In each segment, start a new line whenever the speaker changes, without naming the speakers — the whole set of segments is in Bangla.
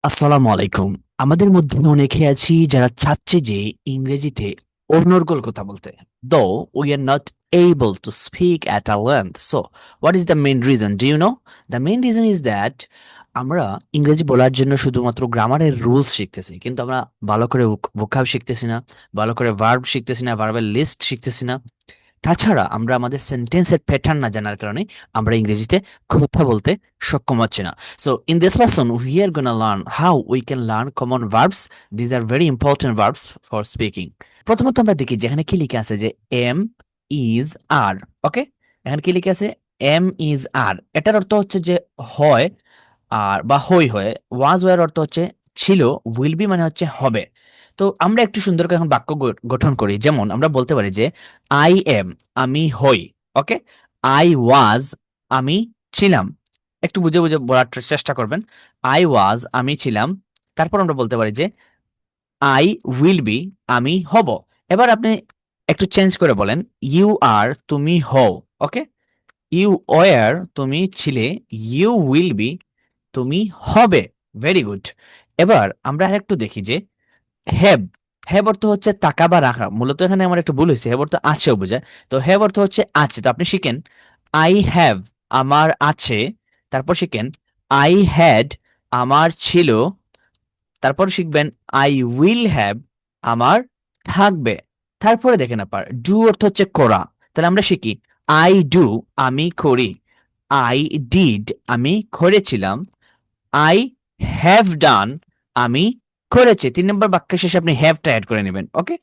আসসালামু আলাইকুম। আমাদের মধ্যে অনেকে আছি যারা চাচ্ছে যে ইংরেজিতে অনর্গল কথা বলতে, though we are not able to speak at a length. So, what is the main reason? Do you know? The main reason is that আমরা ইংরেজি বলার জন্য শুধুমাত্র গ্রামারের রুলস শিখতেছি, কিন্তু আমরা ভালো করে ভোকাব শিখতেছি না, ভালো করে ভার্ব শিখতেছি না, ভার্বের লিস্ট শিখতেছি না। তাছাড়া আমরা আমাদের সেন্টেন্সের প্যাটার্ন না জানার কারণে আমরা ইংরেজিতে কথা বলতে সক্ষম হচ্ছি না। So in this lesson we are gonna learn how we can learn common verbs. These are very important verbs for speaking. প্রথমত আমরা দেখি যে এখানে কি লিখে আছে, যে এম ইজ আর। ওকে, এখানে কি লিখে আছে? এম ইজ আর। এটার অর্থ হচ্ছে যে হয়, আর বা হই হয়। ওয়াজ ওয়ার অর্থ হচ্ছে ছিল। উইল বি মানে হচ্ছে হবে। তো আমরা একটু সুন্দর করে এখন বাক্য গঠন করি। যেমন আমরা বলতে পারি যে আই এম, আমি হই। ওকে, আই ওয়াজ, আমি ছিলাম। একটু বুঝে বুঝে বলার চেষ্টা করবেন। আই ওয়াজ, আমি ছিলাম। তারপর আমরা বলতে পারি যে আই উইল বি, আমি হব। এবার আপনি একটু চেঞ্জ করে বলেন, ইউ আর, তুমি হও। ওকে, ইউ ওয়ার, তুমি ছিলে। ইউ উইল বি, তুমি হবে। Very good. এবার আমরা আরেকটু দেখি যে হ্যাভ। হ্যাভ অর্থ হচ্ছে টাকা বা রাখা। মূলত এখানে আমার একটু ভুল হয়েছে, হ্যাভ অর্থ আছেও বোঝায়। তো হ্যাভ অর্থ হচ্ছে আছে। তো আপনি শিখেন আই হ্যাভ, আমার আছে। তারপর শিখেন আই হ্যাড, আমার ছিল। তারপর শিখবেন আই উইল হ্যাভ, আমার থাকবে। তারপরে দেখেন আবার ডু অর্থ হচ্ছে করা। তাহলে আমরা শিখি আই ডু, আমি করি। আই ডিড, আমি করেছিলাম। আই হ্যাভ ডান, আমি করেছি। 3 নম্বর বাক্যের শেষে আপনি হ্যাভটা অ্যাড করে নেবেন। ওকে,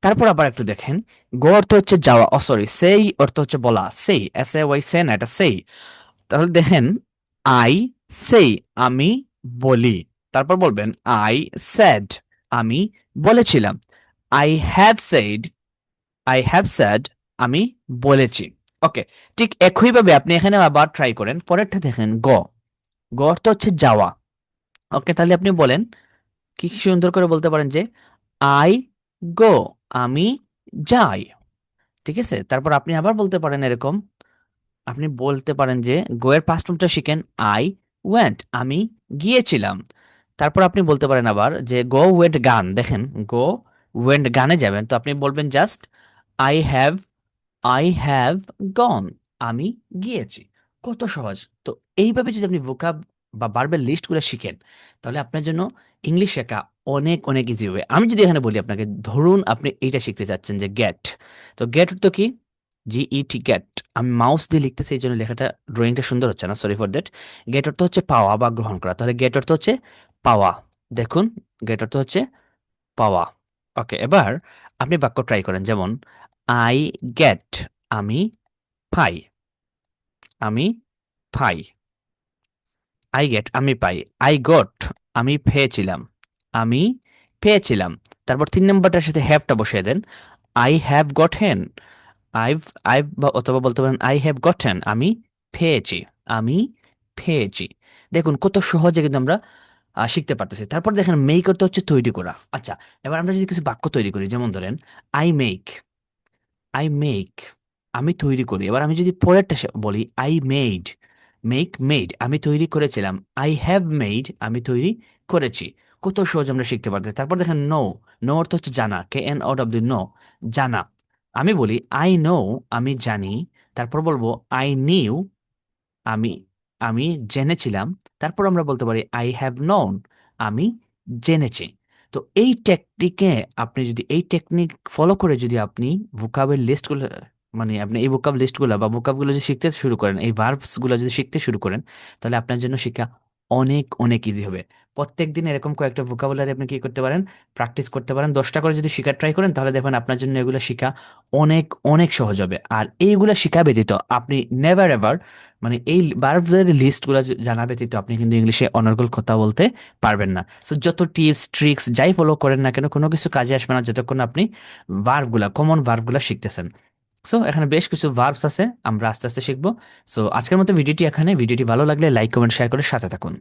তারপর আবার একটু দেখেন, গো অর্থ হচ্ছে যাওয়া। সরি, সেই অর্থ হচ্ছে বলা। সেই, এস এ ওয়াই, সে না, এটা সেই। তাহলে দেখেন আই সেই, আমি বলি। তারপর বলবেন আই স্যাড, আমি বলেছিলাম। I have said, I have sad, আমি বলেছি। ওকে, ঠিক একইভাবে আপনি এখানে আবার ট্রাই করেন। পরেরটা দেখেন গ। গ অর্থ হচ্ছে যাওয়া। ওকে, তাহলে আপনি বলেন, কি সুন্দর করে বলতে পারেন যে আই গো, আমি যাই। ঠিক আছে, তারপর আপনি আবার বলতে পারেন এরকম। আপনি বলতে পারেন যে গো এর পাস্ট ফর্মটা শিখেন আই ওয়েন্ট, আমি গিয়েছিলাম। তারপর আপনি বলতে পারেন আবার যে গো ওয়েন্ট গান। দেখেন গো ওয়েন্ট গানে যাবেন, তো আপনি বলবেন just I have, I have gone, আমি গিয়েছি। কত সহজ! তো এইভাবে যদি আপনি ভোকাব বা ভার্বের লিস্টগুলো শিখেন, তাহলে আপনার জন্য ইংলিশ শেখা অনেক অনেক ইজি হবে। আমি যদি এখানে বলি আপনাকে, ধরুন আপনি এইটা শিখতে চাচ্ছেন যে গেট। তো গেট তো কি? GET, gate. আমি মাউস দিয়ে লিখতেছি, এই জন্য লেখাটা, ড্রয়িংটা সুন্দর হচ্ছে না, সরি ফর দ্যাট। গেট অর্থ হচ্ছে পাওয়া বা গ্রহণ করা। তাহলে গেট অর্থ হচ্ছে পাওয়া। দেখুন, গেট অর্থ হচ্ছে পাওয়া। ওকে, এবার আপনি বাক্য ট্রাই করেন। যেমন আই গেট, আমি পাই। আমি পাই। আই গেট, আমি পাই। আই গট, আমি পেয়েছিলাম। আমি পেয়েছিলাম। তারপর 3 নম্বরটার সাথে হ্যাভটা বসিয়ে দেন। I have gotten, I've, I've, বা অথবা বলতে পারেন আই হ্যাভ গটেন, আমি পেয়েছি। আমি পেয়েছি। দেখুন কত সহজে কিন্তু আমরা শিখতে পারতেছি। তারপর দেখেন মেক করতে হচ্ছে তৈরি করা। আচ্ছা, এবার আমরা যদি কিছু বাক্য তৈরি করি, যেমন ধরেন আই মেক, আই মেক, আমি তৈরি করি। এবার আমি যদি পরেরটা বলি আই মেড, মেক মেড, আমি তৈরি করেছিলাম। আই হ্যাভ মেড, আমি তৈরি করেছি। কত সহজ আমরা শিখতে পারতেছি। তারপর দেখেন নো। নো অর্থ হচ্ছে জানা, K N O W, know, জানা। আমি বলি আই নো, আমি জানি। তারপর বলবো আই নিউ, আমি আমি জেনেছিলাম। তারপর আমরা বলতে পারি আই হ্যাভ নোন, আমি জেনেছি। তো এই টেকনিকে, আপনি যদি এই টেকনিক ফলো করে যদি আপনি ভোকাবের লিস্টগুলো, মানে আপনি এই ভোকাব লিস্টগুলো বা ভোকাবগুলো যদি শিখতে শুরু করেন, এই ভার্বস গুলো যদি শিখতে শুরু করেন, তাহলে আপনার জন্য শিক্ষা অনেক অনেক ইজি হবে। প্রত্যেক দিন এরকম কয়েকটা ভোকাবুলারি আপনি কি করতে পারেন, প্র্যাকটিস করতে পারেন। 10টা করে যদি শিখার ট্রাই করেন, তাহলে দেখবেন আপনার জন্য এগুলো শিখা অনেক অনেক সহজ হবে। আর এইগুলা শিখা ব্যতীত আপনি নেভার এভার, মানে এই ভার্বসের লিস্টগুলো জানা ব্যতীত আপনি কিন্তু ইংলিশে অনর্গল কথা বলতে পারবেন না। সো যত টিপস ট্রিক্স যাই ফলো করেন না কেন, কোনো কিছু কাজে আসবে না যতক্ষণ না আপনি ভার্বগুলা, কমন ভার্বগুলা শিখতেছেন। সো এখানে বেশ কিছু ভার্বস আছে, আমরা আস্তে আস্তে শিখবো। সো আজকের মতো ভিডিওটি এখানে। ভিডিওটি ভালো লাগলে লাইক কমেন্ট শেয়ার করে সাথে থাকুন।